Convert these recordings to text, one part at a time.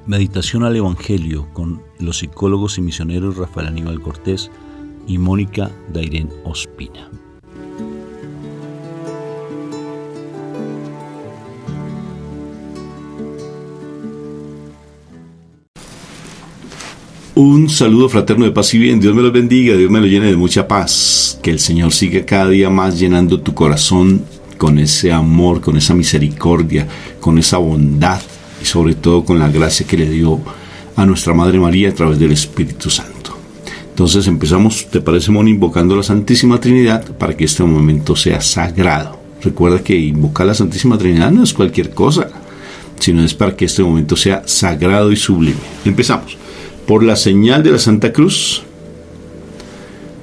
Meditación al Evangelio con los psicólogos y misioneros Rafael Aníbal Cortés y Mónica Dairén Ospina. Un saludo fraterno de paz y bien. Dios me los bendiga, Dios me lo llene de mucha paz. Que el Señor siga cada día más llenando tu corazón con ese amor, con esa misericordia, con esa bondad y sobre todo con la gracia que le dio a nuestra Madre María a través del Espíritu Santo. Entonces empezamos, ¿te parece, Moni, invocando a la Santísima Trinidad para que este momento sea sagrado? Recuerda que invocar a la Santísima Trinidad no es cualquier cosa, sino es para que este momento sea sagrado y sublime. Empezamos. Por la señal de la Santa Cruz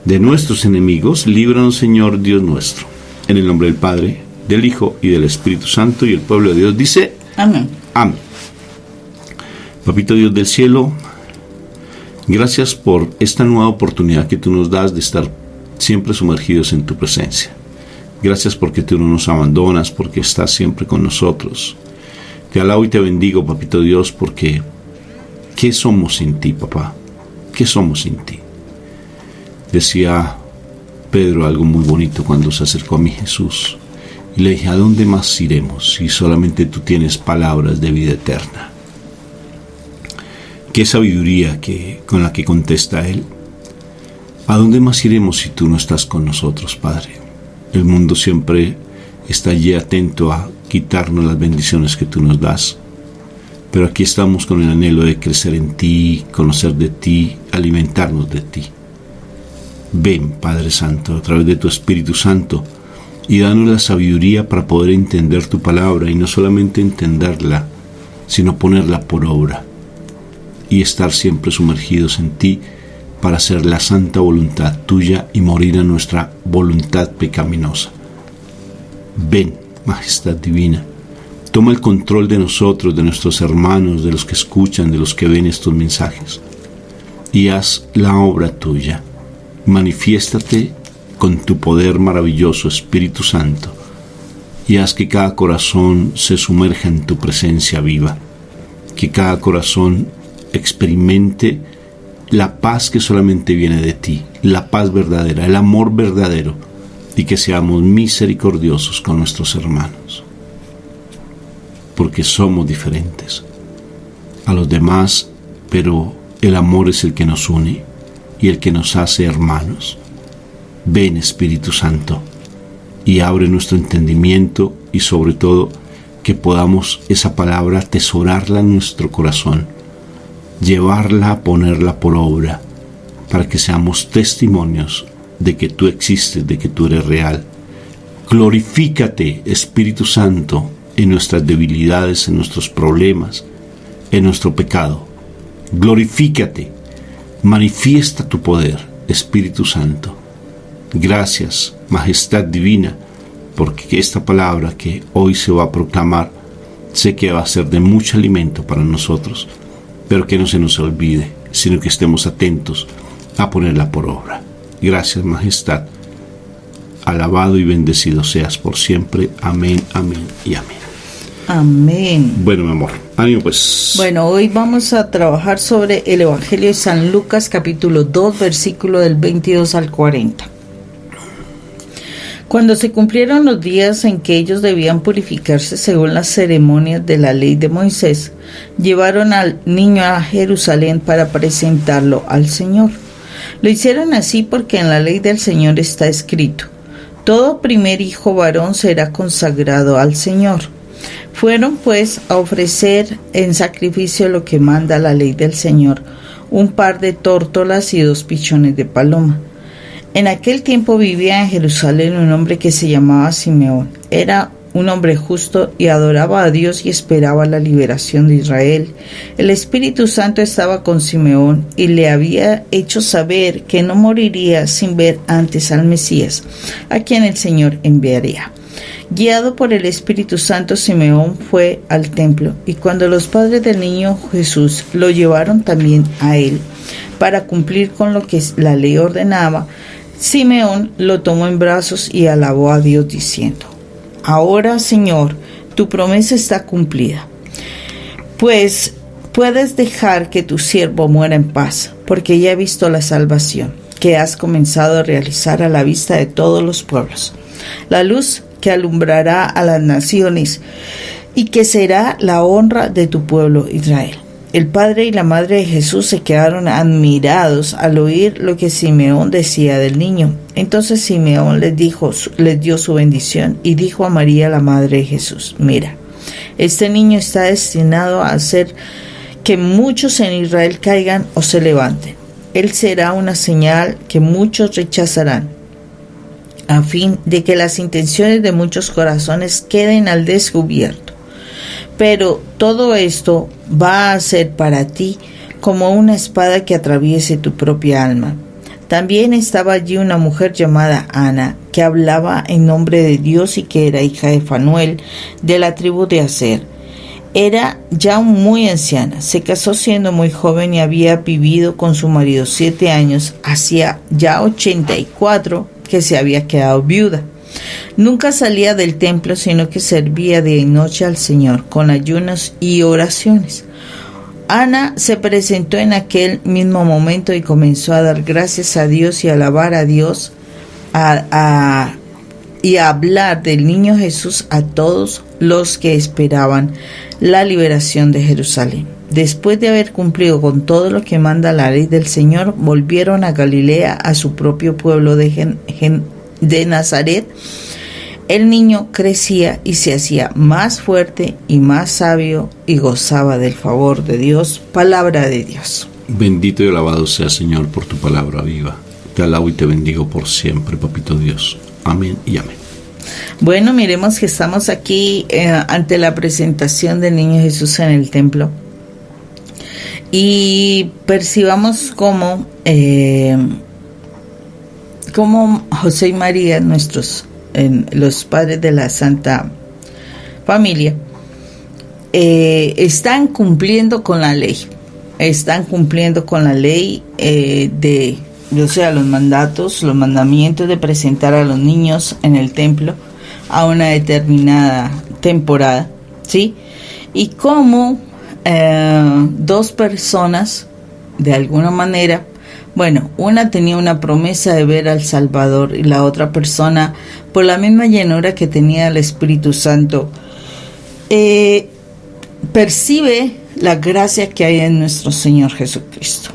de nuestros enemigos, líbranos, Señor Dios nuestro. En el nombre del Padre, del Hijo y del Espíritu Santo, y el pueblo de Dios dice: Amén. Amén. Papito Dios del cielo, gracias por esta nueva oportunidad que tú nos das de estar siempre sumergidos en tu presencia. Gracias porque tú no nos abandonas, porque estás siempre con nosotros. Te alabo y te bendigo, Papito Dios, porque ¿qué somos sin ti, papá? ¿Qué somos sin ti? Decía Pedro algo muy bonito cuando se acercó a mí Jesús. Y le dije: ¿a dónde más iremos si solamente tú tienes palabras de vida eterna? Qué sabiduría con la que contesta él. ¿A dónde más iremos si tú no estás con nosotros, Padre? El mundo siempre está allí atento a quitarnos las bendiciones que tú nos das. Pero aquí estamos con el anhelo de crecer en ti, conocer de ti, alimentarnos de ti. Ven, Padre Santo, a través de tu Espíritu Santo, y danos la sabiduría para poder entender tu palabra, y no solamente entenderla, sino ponerla por obra, y estar siempre sumergidos en ti para hacer la santa voluntad tuya y morir a nuestra voluntad pecaminosa. Ven, Majestad Divina, toma el control de nosotros, de nuestros hermanos, de los que escuchan, de los que ven estos mensajes, y haz la obra tuya. Manifiéstate con tu poder maravilloso, Espíritu Santo, y haz que cada corazón se sumerja en tu presencia viva, que cada corazón experimente la paz que solamente viene de ti, la paz verdadera, el amor verdadero, y que seamos misericordiosos con nuestros hermanos, porque somos diferentes a los demás, pero el amor es el que nos une y el que nos hace hermanos. Ven, Espíritu Santo, y abre nuestro entendimiento, y sobre todo que podamos esa palabra atesorarla en nuestro corazón, llevarla, ponerla por obra, para que seamos testimonios de que tú existes, de que tú eres real. Glorifícate, Espíritu Santo, en nuestras debilidades, en nuestros problemas, en nuestro pecado. Glorifícate, manifiesta tu poder, Espíritu Santo. Gracias, Majestad Divina, porque esta palabra que hoy se va a proclamar, sé que va a ser de mucho alimento para nosotros, pero que no se nos olvide, sino que estemos atentos a ponerla por obra. Gracias, Majestad. Alabado y bendecido seas por siempre. Amén, amén y amén. Amén. Bueno, mi amor, ánimo pues. Bueno, hoy vamos a trabajar sobre el Evangelio de San Lucas, capítulo 2, versículo del 22 al 40. Cuando se cumplieron los días en que ellos debían purificarse según las ceremonias de la ley de Moisés, llevaron al niño a Jerusalén para presentarlo al Señor. Lo hicieron así porque en la ley del Señor está escrito: todo primer hijo varón será consagrado al Señor. Fueron pues a ofrecer en sacrificio lo que manda la ley del Señor: un par de tórtolas y 2 pichones de paloma. En aquel tiempo vivía en Jerusalén un hombre que se llamaba Simeón. Era un hombre justo y adoraba a Dios y esperaba la liberación de Israel. El Espíritu Santo estaba con Simeón y le había hecho saber que no moriría sin ver antes al Mesías, a quien el Señor enviaría. Guiado por el Espíritu Santo, Simeón fue al templo, y cuando los padres del niño Jesús lo llevaron también a él, para cumplir con lo que la ley ordenaba, Simeón lo tomó en brazos y alabó a Dios diciendo: Ahora, Señor, tu promesa está cumplida. Pues puedes dejar que tu siervo muera en paz, porque ya he visto la salvación que has comenzado a realizar a la vista de todos los pueblos, la luz que alumbrará a las naciones y que será la honra de tu pueblo Israel. El padre y la madre de Jesús se quedaron admirados al oír lo que Simeón decía del niño. Entonces Simeón les dio su bendición y dijo a María, la madre de Jesús: mira, este niño está destinado a hacer que muchos en Israel caigan o se levanten. Él será una señal que muchos rechazarán, a fin de que las intenciones de muchos corazones queden al descubierto. Pero todo esto va a ser para ti como una espada que atraviese tu propia alma. También estaba allí una mujer llamada Ana, que hablaba en nombre de Dios y que era hija de Fanuel, de la tribu de Aser. Era ya muy anciana, se casó siendo muy joven y había vivido con su marido 7 años, hacía ya 84 que se había quedado viuda. Nunca salía del templo, sino que servía día y noche al Señor con ayunos y oraciones. Ana se presentó en aquel mismo momento y comenzó a dar gracias a Dios y a alabar a Dios y a hablar del niño Jesús a todos los que esperaban la liberación de Jerusalén. Después de haber cumplido con todo lo que manda la ley del Señor, volvieron a Galilea, a su propio pueblo de Nazaret. El niño crecía y se hacía más fuerte y más sabio y gozaba del favor de Dios. Palabra de Dios. Bendito y alabado sea, Señor, por tu palabra viva. Te alabo y te bendigo por siempre, Papito Dios. Amén y amén. Bueno, miremos que estamos aquí ante la presentación del niño Jesús en el templo. Y percibamos cómo José y María, los padres de la Santa Familia, están cumpliendo con la ley. Están cumpliendo con la ley los mandamientos de presentar a los niños en el templo a una determinada temporada, ¿sí? Y cómo dos personas, de alguna manera, una tenía una promesa de ver al Salvador y la otra persona, por la misma llenura que tenía el Espíritu Santo, percibe la gracia que hay en nuestro Señor Jesucristo.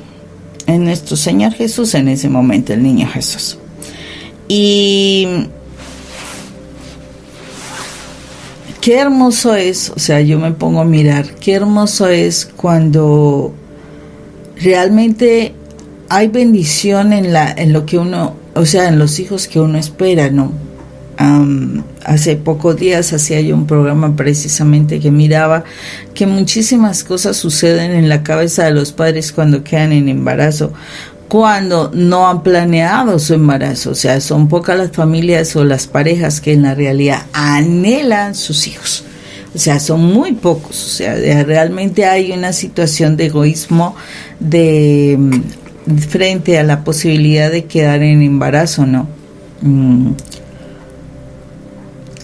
En nuestro Señor Jesús, en ese momento, el niño Jesús. Y qué hermoso es, yo me pongo a mirar, qué hermoso es cuando realmente hay bendición en lo que uno, en los hijos que uno espera, ¿no? Hace pocos días hacía yo un programa precisamente que miraba que muchísimas cosas suceden en la cabeza de los padres cuando quedan en embarazo, cuando no han planeado su embarazo. Son pocas las familias o las parejas que en la realidad anhelan sus hijos. Son muy pocos. Realmente hay una situación de egoísmo frente a la posibilidad de quedar en embarazo, ¿no?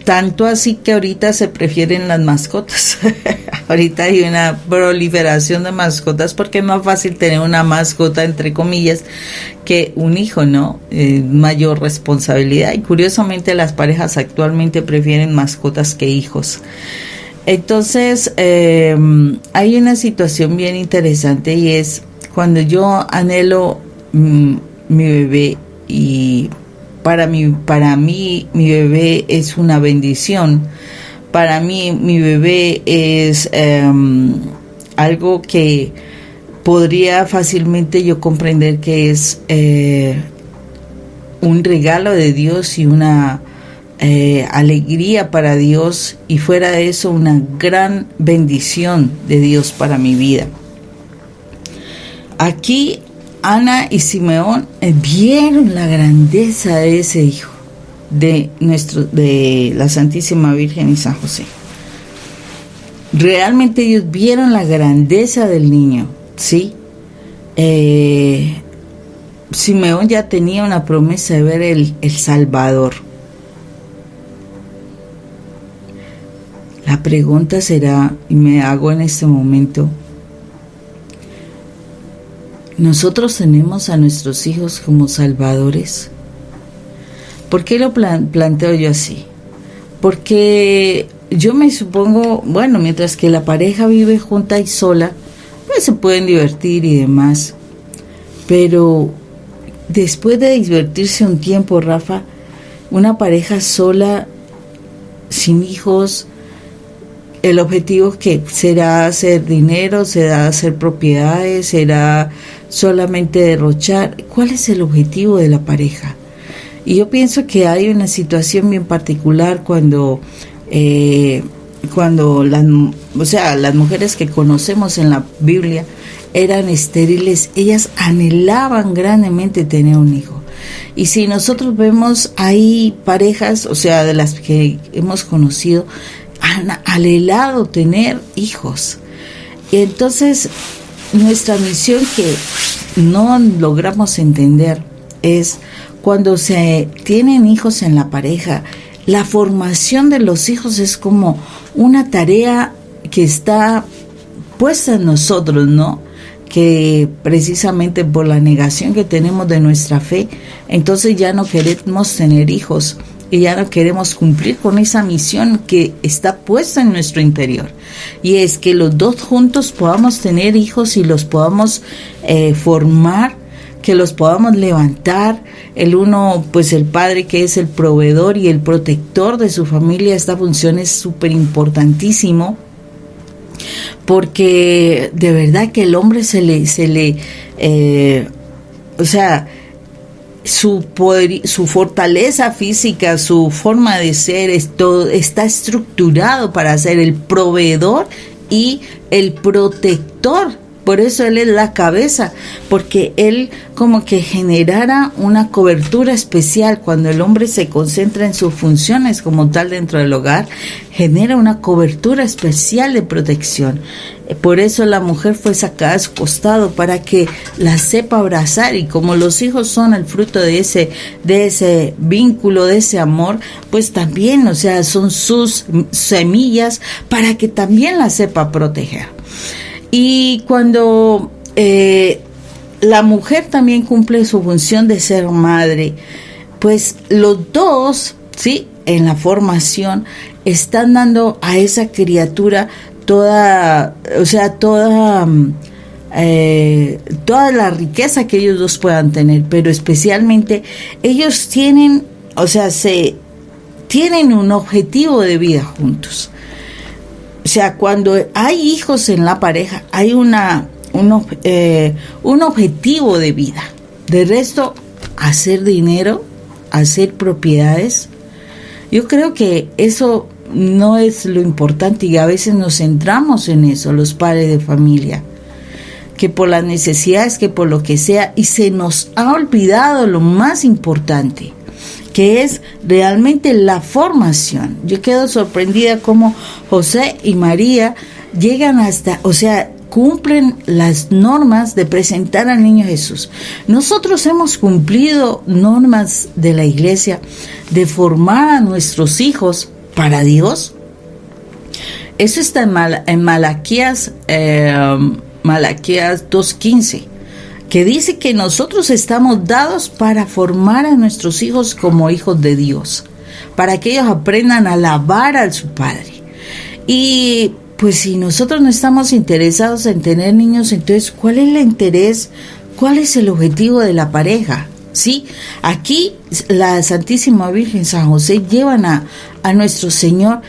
Tanto así que ahorita se prefieren las mascotas. Ahorita hay una proliferación de mascotas porque es más fácil tener una mascota, entre comillas, que un hijo, ¿no? Mayor responsabilidad. Y curiosamente las parejas actualmente prefieren mascotas que hijos. Entonces, hay una situación bien interesante y es cuando yo anhelo mi bebé y para mí mi bebé es una bendición. Para mí mi bebé es algo que podría fácilmente yo comprender que es un regalo de Dios y una alegría para Dios, y fuera de eso una gran bendición de Dios para mi vida. Aquí Ana y Simeón vieron la grandeza de ese hijo de la Santísima Virgen y San José. Realmente ellos vieron la grandeza del niño, ¿sí? Simeón ya tenía una promesa de ver el Salvador. La pregunta será, y me hago en este momento, ¿nosotros tenemos a nuestros hijos como salvadores? ¿Por qué lo planteo yo así? Porque yo me supongo, bueno, mientras que la pareja vive junta y sola, pues se pueden divertir y demás. Pero después de divertirse un tiempo, Rafa, una pareja sola, sin hijos, el objetivo que será hacer dinero, será hacer propiedades, será solamente derrochar. ¿Cuál es el objetivo de la pareja? Y yo pienso que hay una situación bien particular cuando las mujeres que conocemos en la Biblia eran estériles, ellas anhelaban grandemente tener un hijo. Y si nosotros vemos, hay parejas, o sea, de las que hemos conocido, han anhelado tener hijos. Y entonces, nuestra misión que no logramos entender es cuando se tienen hijos en la pareja, la formación de los hijos es como una tarea que está puesta en nosotros, ¿no? Que precisamente por la negación que tenemos de nuestra fe, entonces ya no queremos tener hijos y ya no queremos cumplir con esa misión que está puesta en nuestro interior. Y es que los dos juntos podamos tener hijos y los podamos formar, que los podamos levantar, el uno, pues el padre que es el proveedor y el protector de su familia. Esta función es súper importantísimo, porque de verdad que el hombre su poder, su fortaleza física, su forma de ser, está estructurado para ser el proveedor y el protector. Por eso él es la cabeza, porque él como que generara una cobertura especial. Cuando el hombre se concentra en sus funciones como tal dentro del hogar, genera una cobertura especial de protección. Por eso la mujer fue sacada a su costado, para que la sepa abrazar. Y como los hijos son el fruto de ese vínculo, de ese amor, pues también, o sea, son sus semillas para que también la sepa proteger. Y cuando la mujer también cumple su función de ser madre, pues los dos, en la formación, están dando a esa criatura toda la riqueza que ellos dos puedan tener, pero especialmente ellos tienen un objetivo de vida juntos. O sea, cuando hay hijos en la pareja, hay un objetivo de vida. De resto, hacer dinero, hacer propiedades, yo creo que eso no es lo importante, y a veces nos centramos en eso, los padres de familia, que por las necesidades, que por lo que sea, y se nos ha olvidado lo más importante, que es realmente la formación. Yo quedo sorprendida cómo José y María llegan cumplen las normas de presentar al niño Jesús. Nosotros hemos cumplido normas de la iglesia de formar a nuestros hijos para Dios. Eso está en Malaquías 2:15. Que dice que nosotros estamos dados para formar a nuestros hijos como hijos de Dios, para que ellos aprendan a alabar a su Padre. Y pues si nosotros no estamos interesados en tener niños, entonces ¿cuál es el interés? ¿Cuál es el objetivo de la pareja? ¿Sí? Aquí la Santísima Virgen, San José, llevan a nuestro Señor.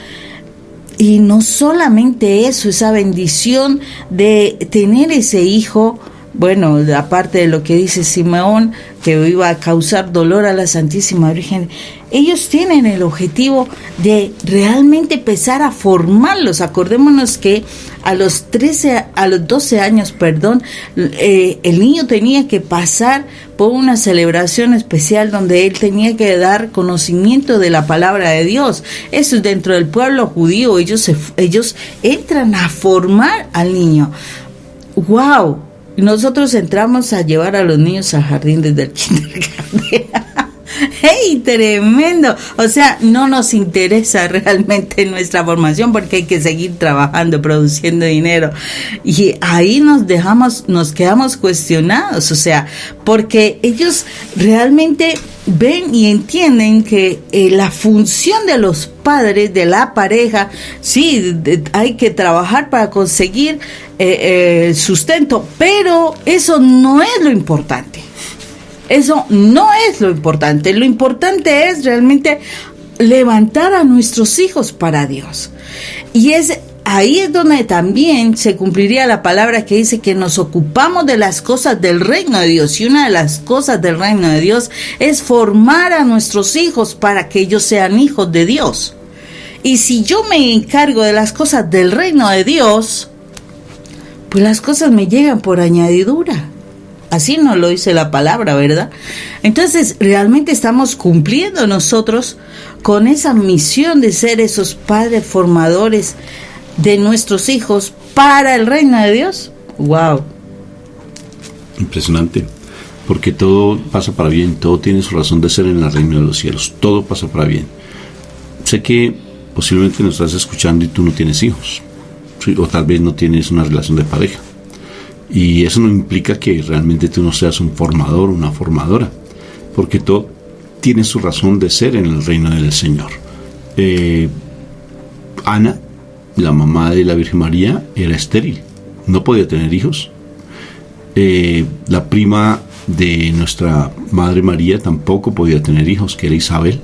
Y no solamente eso, esa bendición de tener ese hijo. Bueno, aparte de lo que dice Simeón, que iba a causar dolor a la Santísima Virgen, ellos tienen el objetivo de realmente empezar a formarlos. Acordémonos que a los 12 años, el niño tenía que pasar por una celebración especial donde él tenía que dar conocimiento de la palabra de Dios. Eso es dentro del pueblo judío. Ellos entran a formar al niño. ¡Wow! Nosotros entramos a llevar a los niños al jardín desde el kindergarten. ¡Hey, tremendo! O sea, no nos interesa realmente nuestra formación porque hay que seguir trabajando, produciendo dinero. Y ahí nos quedamos cuestionados, o sea, porque ellos realmente ven y entienden que la función de los padres, de la pareja, sí, hay que trabajar para conseguir sustento, pero eso no es lo importante. Eso no es lo importante. Lo importante es realmente levantar a nuestros hijos para Dios. Y ahí es donde también se cumpliría la palabra que dice que nos ocupamos de las cosas del reino de Dios. Y una de las cosas del reino de Dios es formar a nuestros hijos para que ellos sean hijos de Dios. Y si yo me encargo de las cosas del reino de Dios, pues las cosas me llegan por añadidura. Así nos lo dice la palabra, ¿verdad? Entonces, realmente estamos cumpliendo nosotros con esa misión de ser esos padres formadores de nuestros hijos para el reino de Dios. ¡Wow! Impresionante, porque todo pasa para bien, todo tiene su razón de ser en el reino de los cielos, todo pasa para bien. Sé que posiblemente nos estás escuchando y tú no tienes hijos, ¿sí? O tal vez no tienes una relación de pareja. Y eso no implica que realmente tú no seas un formador o una formadora, porque todo tiene su razón de ser en el reino del Señor. Ana, la mamá de la Virgen María, era estéril, no podía tener hijos. La prima de nuestra Madre María tampoco podía tener hijos, que era Isabel.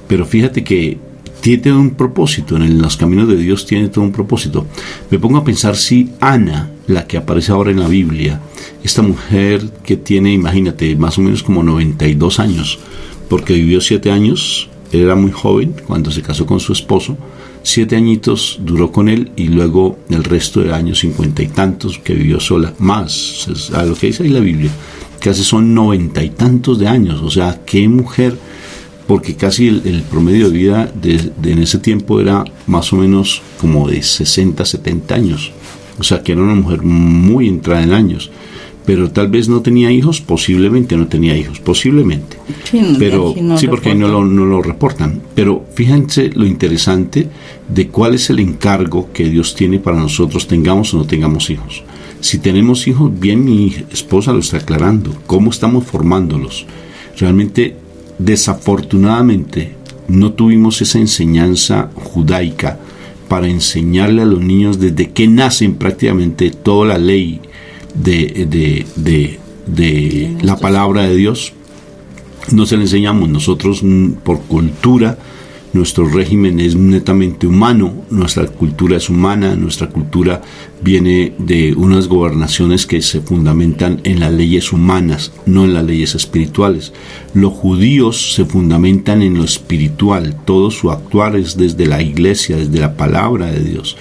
Pero fíjate que tiene un propósito, en los caminos de Dios tiene todo un propósito. Me pongo a pensar si Ana, la que aparece ahora en la Biblia, esta mujer que tiene, imagínate, más o menos como 92 años, porque vivió 7 años, era muy joven cuando se casó con su esposo, 7 añitos duró con él y luego el resto de años, 50 y tantos, que vivió sola, más, a lo que dice ahí la Biblia, casi son 90 y tantos de años, o sea, qué mujer, porque casi el promedio de vida en ese tiempo era más o menos como de 60, 70 años. O sea, que era una mujer muy entrada en años. Pero tal vez no tenía hijos, posiblemente no tenía hijos, posiblemente. Sí, pero no sí, porque no lo reportan. Pero fíjense lo interesante de cuál es el encargo que Dios tiene para nosotros, tengamos o no tengamos hijos. Si tenemos hijos, bien, mi esposa lo está aclarando, cómo estamos formándolos. Realmente, desafortunadamente, no tuvimos esa enseñanza judaica para enseñarle a los niños desde que nacen prácticamente toda la ley de la palabra de Dios. No se le enseñamos. Nosotros, por cultura, nuestro régimen es netamente humano, nuestra cultura es humana, nuestra cultura viene de unas gobernaciones que se fundamentan en las leyes humanas, no en las leyes espirituales. Los judíos se fundamentan en lo espiritual, todo su actuar es desde la iglesia, desde la palabra de Dios.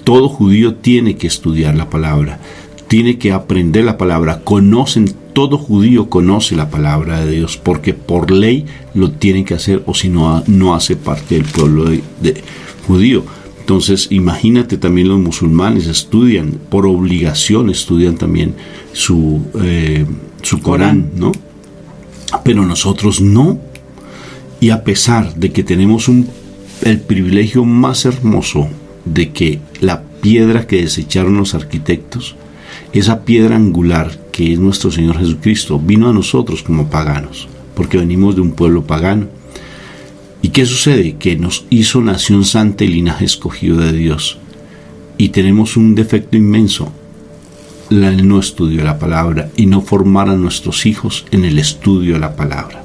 Todo judío tiene que estudiar la palabra, tiene que aprender la palabra, todo judío conoce la palabra de Dios, porque por ley lo tienen que hacer, o si no, no hace parte del pueblo de judío. Entonces, imagínate, también los musulmanes estudian, por obligación estudian también su Corán, ¿no? Pero nosotros no. Y a pesar de que tenemos el privilegio más hermoso de que la piedra que desecharon los arquitectos, esa piedra angular que es nuestro Señor Jesucristo, vino a nosotros como paganos, porque venimos de un pueblo pagano. ¿Y qué sucede? Que nos hizo nación santa y linaje escogido de Dios. Y tenemos un defecto inmenso, el no estudio de la palabra y no formar a nuestros hijos en el estudio de la palabra.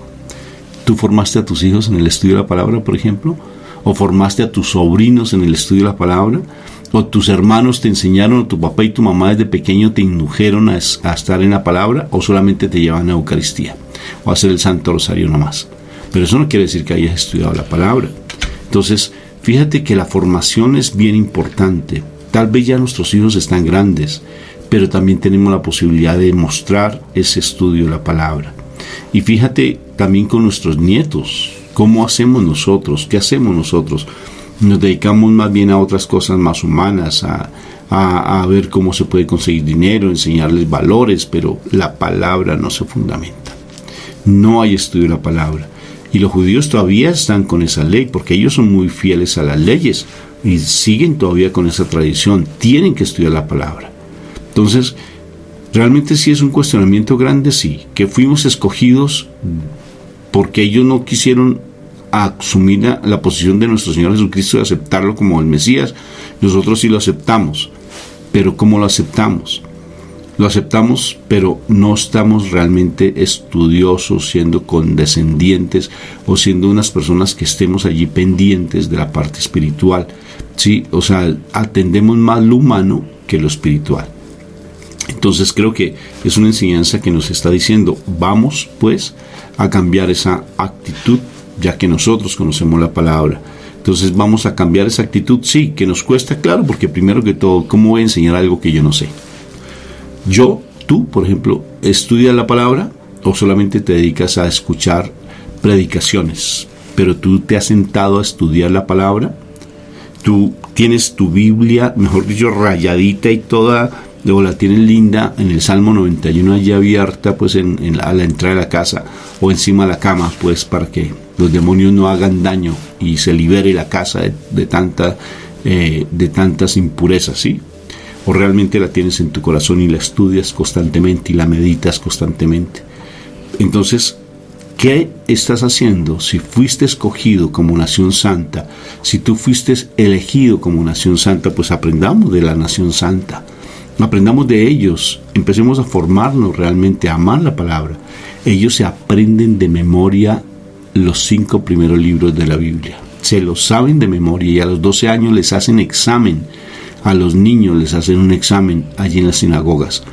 ¿Tú formaste a tus hijos en el estudio de la palabra, por ejemplo? ¿O formaste a tus sobrinos en el estudio de la palabra? ¿O tus hermanos te enseñaron, o tu papá y tu mamá desde pequeño te indujeron a estar en la palabra, o solamente te llevan a Eucaristía o a hacer el Santo Rosario nomás? Pero eso no quiere decir que hayas estudiado la palabra. Entonces, fíjate que la formación es bien importante. Tal vez ya nuestros hijos están grandes, pero también tenemos la posibilidad de mostrar ese estudio de la palabra. Y fíjate también con nuestros nietos, ¿cómo hacemos nosotros? ¿Qué hacemos nosotros? Nos dedicamos más bien a otras cosas más humanas, a ver cómo se puede conseguir dinero, enseñarles valores, pero la palabra no se fundamenta. No hay estudio de la palabra. Y los judíos todavía están con esa ley, porque ellos son muy fieles a las leyes y siguen todavía con esa tradición. Tienen que estudiar la palabra. Entonces, realmente sí es un cuestionamiento grande, sí, que fuimos escogidos porque ellos no quisieron asumir la posición de nuestro Señor Jesucristo y aceptarlo como el Mesías. Nosotros sí lo aceptamos, pero ¿cómo lo aceptamos? Lo aceptamos, pero no estamos realmente estudiosos, siendo condescendientes o siendo unas personas que estemos allí pendientes de la parte espiritual, ¿sí? O sea, atendemos más lo humano que lo espiritual. Entonces creo que es una enseñanza que nos está diciendo, vamos pues a cambiar esa actitud, ya que nosotros conocemos la palabra. Entonces vamos a cambiar esa actitud, sí, que nos cuesta, claro, porque primero que todo, ¿cómo voy a enseñar algo que yo no sé? Tú, por ejemplo, ¿estudias la palabra o solamente te dedicas a escuchar predicaciones? Pero tú te has sentado a estudiar la palabra, tú tienes tu Biblia, mejor dicho, rayadita y toda, o la tienes linda en el Salmo 91 allí abierta, pues a la entrada de la casa o encima de la cama, pues para que los demonios no hagan daño y se libere la casa de tantas impurezas, ¿sí? O realmente la tienes en tu corazón y la estudias constantemente y la meditas constantemente. Entonces, ¿qué estás haciendo? Si fuiste escogido como nación santa, si tú fuiste elegido como nación santa, pues aprendamos de la nación santa, aprendamos de ellos, empecemos a formarnos realmente, a amar la palabra. Ellos se aprenden de memoria los 5 primeros libros de la Biblia, se los saben de memoria y a los 12 años les hacen examen. A los niños les hacen un examen allí en las sinagogas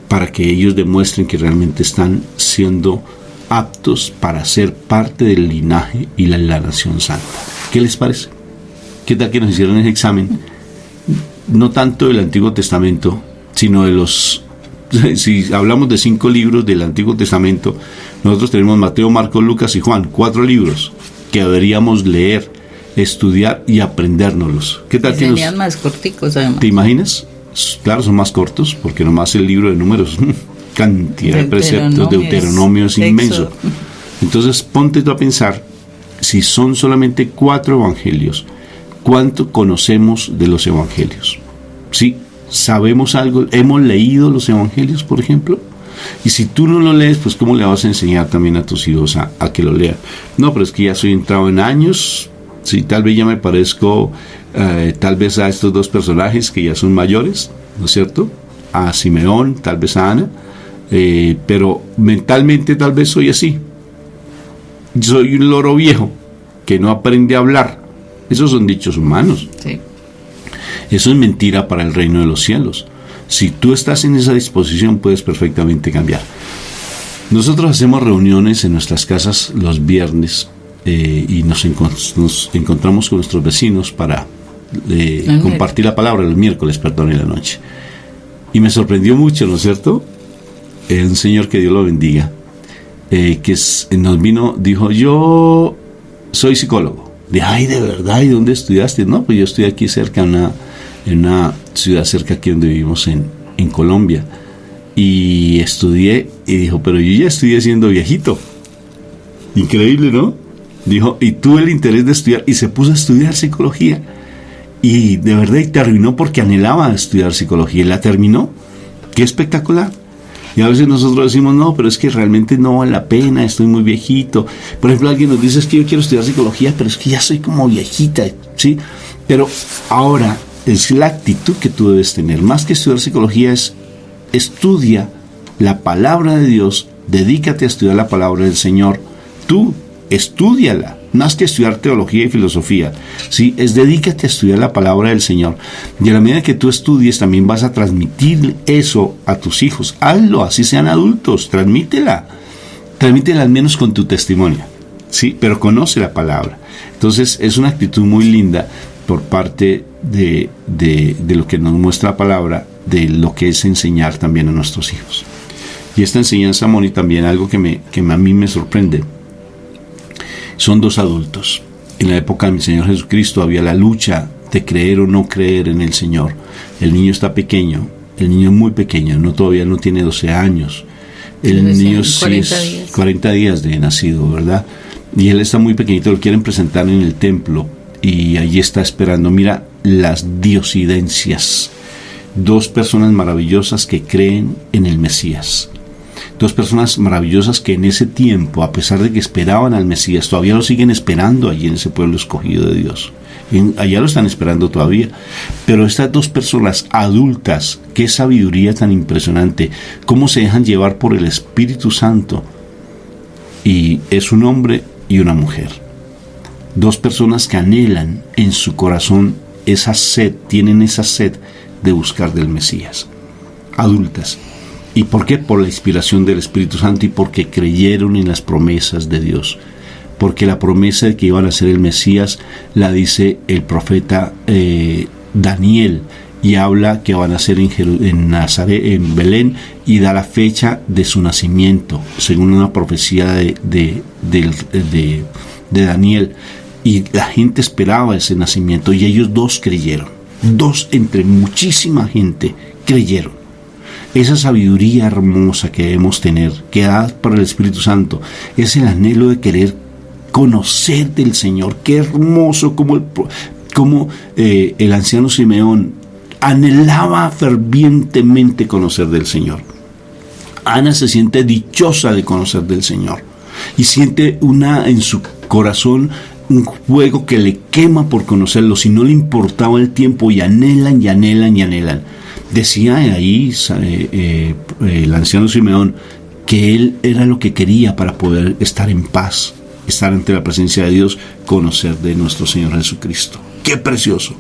para que ellos demuestren que realmente están siendo aptos para ser parte del linaje y la nación santa. ¿Qué les parece? ¿Qué tal que nos hicieron ese examen? No tanto del Antiguo Testamento, sino de los... Si hablamos de 5 libros del Antiguo Testamento, nosotros tenemos Mateo, Marcos, Lucas y Juan, 4 libros que deberíamos leer, estudiar y aprendérnoslos. ¿Qué tal que serían más corticos además? ¿Te imaginas? Claro, son más cortos porque nomás el libro de Números, cantidad de preceptos, Deuteronomio es inmenso. Entonces ponte tú a pensar, si son solamente 4 evangelios, ¿cuánto conocemos de los evangelios? ¿Sí? ¿Sabemos algo? ¿Hemos leído los evangelios, por ejemplo? Y si tú no lo lees, pues ¿cómo le vas a enseñar también a tus hijos a que lo lean? No, pero es que ya soy entrado en años. Sí, tal vez ya me parezco tal vez a estos 2 personajes que ya son mayores, ¿no es cierto? A Simeón, tal vez a Ana, pero mentalmente tal vez soy así. Soy un loro viejo que no aprende a hablar. Esos son dichos humanos. Sí. Eso es mentira para el reino de los cielos. Si tú estás en esa disposición, puedes perfectamente cambiar. Nosotros hacemos reuniones en nuestras casas los viernes y nos encontramos con nuestros vecinos para compartir la palabra los miércoles, en la noche. Y me sorprendió mucho, ¿no es cierto? Un señor, que Dios lo bendiga, nos vino, dijo, yo soy psicólogo. De ay, ¿de verdad? ¿Y dónde estudiaste? No, pues yo estudié aquí cerca, en una ciudad cerca aquí donde vivimos en Colombia. Y estudié, y dijo, pero yo ya estudié siendo viejito. Increíble, ¿no? Dijo, y tuve el interés de estudiar, y se puso a estudiar psicología. Y de verdad, y terminó porque anhelaba estudiar psicología, y la terminó. ¡Qué espectacular! Y a veces nosotros decimos, no, pero es que realmente no vale la pena, estoy muy viejito. Por ejemplo, alguien nos dice, es que yo quiero estudiar psicología, pero es que ya soy como viejita, ¿sí? Pero ahora es la actitud que tú debes tener. Más que estudiar psicología es, estudia la palabra de Dios, dedícate a estudiar la palabra del Señor. Tú, estúdiala, más que estudiar teología y filosofía, ¿sí? Es dedícate a estudiar la palabra del Señor. Y a la medida que tú estudies, también vas a transmitir eso a tus hijos. Hazlo, así sean adultos, transmítela al menos con tu testimonio, ¿sí? Pero conoce la palabra. Entonces es una actitud muy linda por parte de lo que nos muestra la palabra, de lo que es enseñar también a nuestros hijos. Y esta enseñanza, Moni, también algo que a mí me sorprende. Son 2 adultos. En la época de mi Señor Jesucristo había la lucha de creer o no creer en el Señor. El niño está pequeño, el niño muy pequeño, todavía no tiene 12 años. El niño sí es 40 días de nacido, ¿verdad? y él está muy pequeñito, lo quieren presentar en el templo y allí está esperando. Mira las diosidencias, 2 personas maravillosas que creen en el Mesías, 2 personas maravillosas que en ese tiempo, a pesar de que esperaban al Mesías, todavía lo siguen esperando allí en ese pueblo escogido de Dios. Allá lo están esperando todavía. Pero estas 2 personas adultas, qué sabiduría tan impresionante, cómo se dejan llevar por el Espíritu Santo. Y es un hombre y una mujer, 2 personas que anhelan en su corazón esa sed, tienen esa sed de buscar del Mesías, adultas. ¿Y por qué? Por la inspiración del Espíritu Santo y porque creyeron en las promesas de Dios. Porque la promesa de que iban a ser el Mesías la dice el profeta Daniel, y habla que van a ser en Nazaret, en Belén, y da la fecha de su nacimiento, según una profecía de Daniel. Y la gente esperaba ese nacimiento, y ellos 2 creyeron. 2 entre muchísima gente creyeron. Esa sabiduría hermosa que debemos tener, que da por el Espíritu Santo, es el anhelo de querer conocer del Señor. Qué hermoso como el anciano Simeón anhelaba fervientemente conocer del Señor. Ana se siente dichosa de conocer del Señor y siente en su corazón un fuego que le quema por conocerlo, si no le importaba el tiempo, y anhelan y anhelan y anhelan. Decía ahí el anciano Simeón que él era lo que quería para poder estar en paz, estar ante la presencia de Dios, conocer de nuestro Señor Jesucristo. ¡Qué precioso!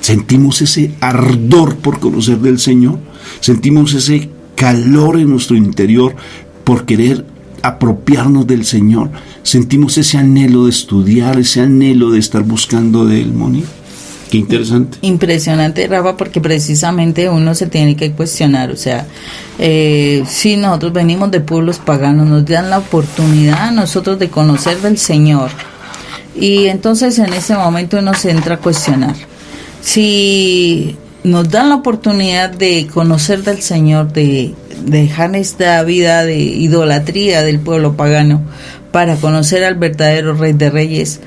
Sentimos ese ardor por conocer del Señor, sentimos ese calor en nuestro interior por querer apropiarnos del Señor, sentimos ese anhelo de estudiar, ese anhelo de estar buscando de Él, Moni. Qué interesante. Impresionante, Rafa, porque precisamente uno se tiene que cuestionar, o sea, si nosotros venimos de pueblos paganos, nos dan la oportunidad a nosotros de conocer del Señor, y entonces en ese momento uno se entra a cuestionar, si nos dan la oportunidad de conocer del Señor, de dejar esta vida de idolatría del pueblo pagano para conocer al verdadero Rey de Reyes,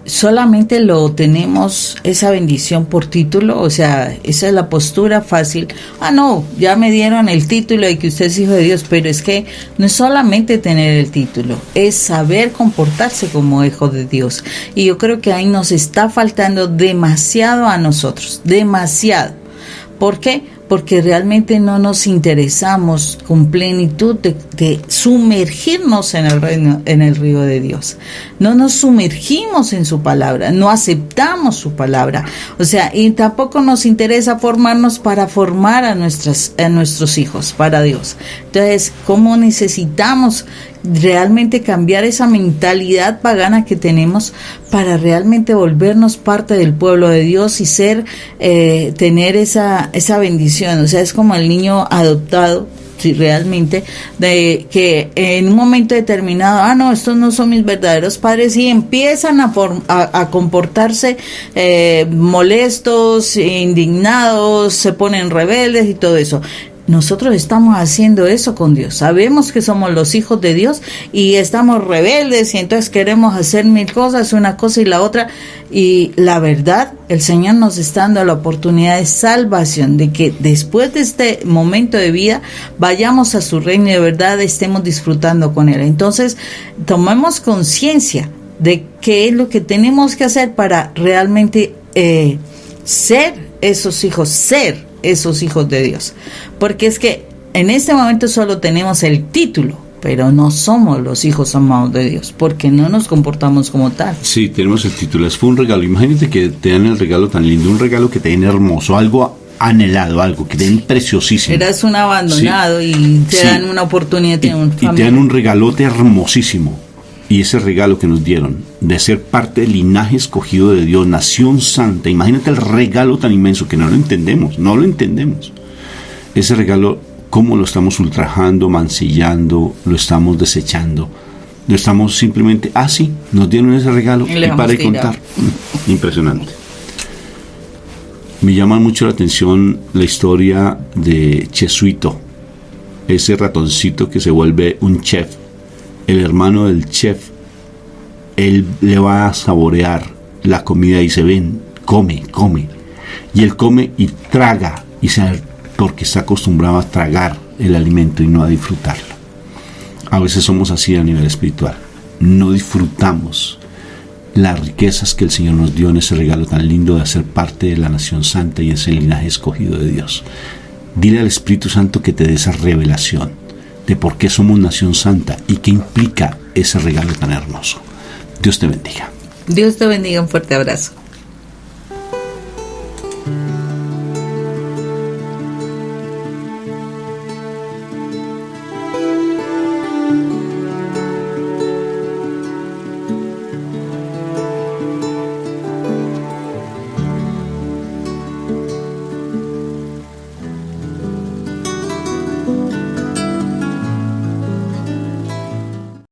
solamente lo tenemos esa bendición por título, o sea, esa es la postura fácil. No, ya me dieron el título de que usted es hijo de Dios, pero es que no es solamente tener el título, es saber comportarse como hijo de Dios, y yo creo que ahí nos está faltando demasiado a nosotros, demasiado. ¿Por qué? Porque realmente no nos interesamos con plenitud de sumergirnos en el reino, en el río de Dios. No nos sumergimos en su palabra, no aceptamos su palabra. O sea, y tampoco nos interesa formarnos para formar a nuestros hijos para Dios. Entonces, ¿cómo necesitamos realmente cambiar esa mentalidad pagana que tenemos para realmente volvernos parte del pueblo de Dios y tener esa bendición? O sea, es como el niño adoptado, sí, realmente, de que en un momento determinado, no, estos no son mis verdaderos padres, y empiezan a comportarse molestos, indignados, se ponen rebeldes y todo eso. Nosotros estamos haciendo eso con Dios. Sabemos que somos los hijos de Dios y estamos rebeldes, y entonces queremos hacer 1000 cosas, una cosa y la otra. Y la verdad, el Señor nos está dando la oportunidad de salvación, de que después de este momento de vida vayamos a su reino y de verdad estemos disfrutando con Él. Entonces, tomemos conciencia de qué es lo que tenemos que hacer para realmente ser esos hijos de Dios, porque es que en este momento solo tenemos el título, pero no somos los hijos amados de Dios, porque no nos comportamos como tal. Sí, tenemos el título, fue un regalo. Imagínate que te dan el regalo tan lindo, un regalo que te den hermoso, algo anhelado, algo que te den preciosísimo. Eras un abandonado, sí, y te dan una oportunidad de tener un familia. Y te dan un regalote hermosísimo. Y ese regalo que nos dieron de ser parte del linaje escogido de Dios, nación santa, imagínate el regalo tan inmenso que no lo entendemos. Ese regalo, ¿cómo lo estamos ultrajando, mancillando, lo estamos desechando? Lo estamos simplemente, sí, nos dieron ese regalo y para de contar. Impresionante. Me llama mucho la atención la historia de Chesuito, ese ratoncito que se vuelve un chef. El hermano del chef Él le va a saborear la comida y dice, ven, come, come. Y él come y traga, porque está acostumbrado a tragar el alimento y no a disfrutarlo. A veces somos así a nivel espiritual. No disfrutamos las riquezas que el Señor nos dio en ese regalo tan lindo de hacer parte de la nación santa y ese linaje escogido de Dios. Dile al Espíritu Santo que te dé esa revelación de por qué somos nación santa y qué implica ese regalo tan hermoso. Dios te bendiga. Dios te bendiga, un fuerte abrazo.